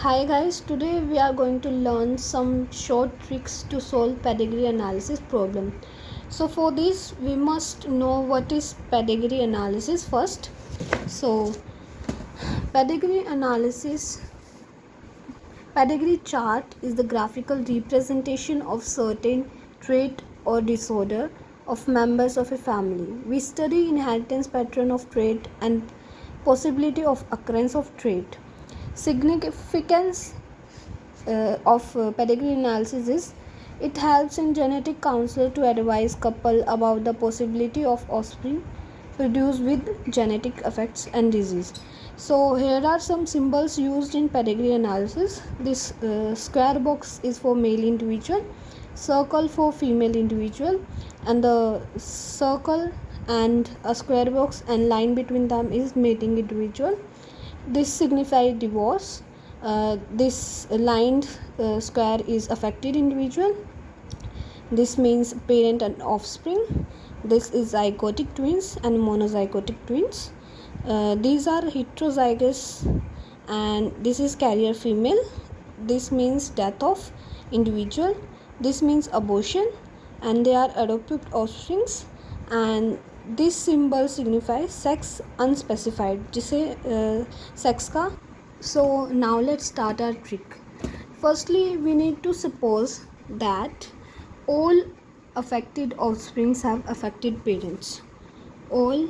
Hi guys, today we are going to learn some short tricks to solve pedigree analysis problem. So for this we must know what is pedigree analysis first. So pedigree analysis, pedigree chart is the graphical representation of certain trait or disorder of members of a family. We study inheritance pattern of trait and possibility of occurrence of trait. Significance of pedigree analysis is it helps in genetic counselor to advise couple about the possibility of offspring produced with genetic effects and disease. So here are some symbols used in pedigree analysis. This square box is for male individual, circle for female individual, and the circle and a square box and line between them is mating individual. This signifies divorce. This lined square is affected individual. This means parent and offspring. This is zygotic twins and monozygotic twins. These are heterozygous and this is carrier female. This means death of individual. This means abortion and they are adopted offsprings. And this symbol signifies sex unspecified, जिसे sex का. So now let's start our trick. Firstly, we need to suppose that all affected offsprings have affected parents. All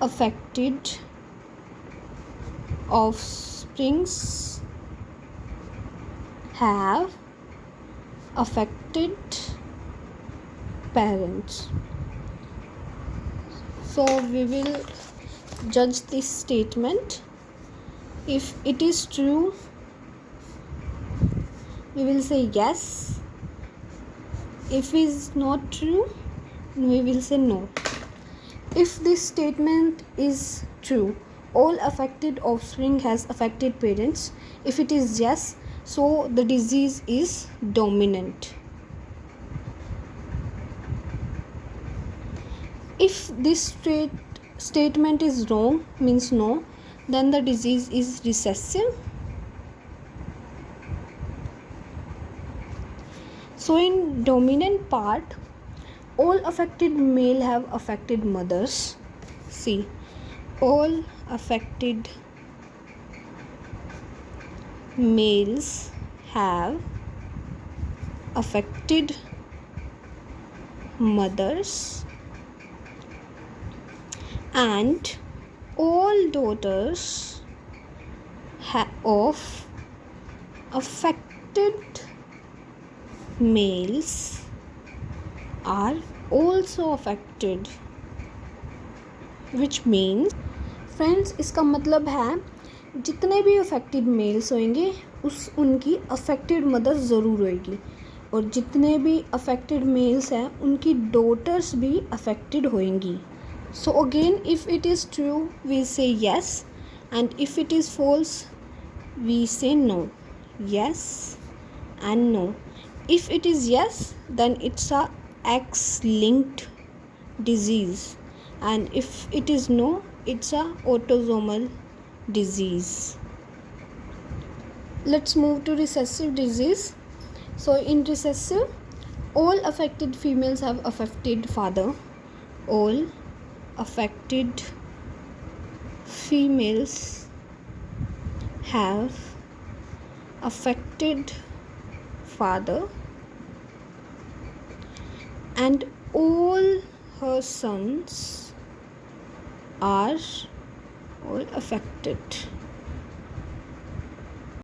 affected offsprings have affected parents. So we will judge this statement. If it is true, we will say yes. If it is not true, we will say no. If this statement is true, all affected offspring has affected parents. If it is yes, so the disease is dominant. If this statement is wrong, means no, then the disease is recessive. So in dominant part, all affected male have affected mothers. See, all affected males have affected mothers and all daughters of affected males are also affected, which means friends इसका मतलब है जितने भी affected mails होंगे उनकी affected mother ज़रूर होएगी और जितने भी अफेक्टेड मेल्स हैं उनकी डॉटर्स भी अफेक्टेड होंगी. So again, if it is true, we say yes, and if it is false, we say no. Yes and no. If it is yes, then it's a X-linked disease, and if it is no, it's a autosomal disease. Let's move to recessive disease. So in recessive, all affected females have affected father. All affected females have affected father and all her sons are all affected.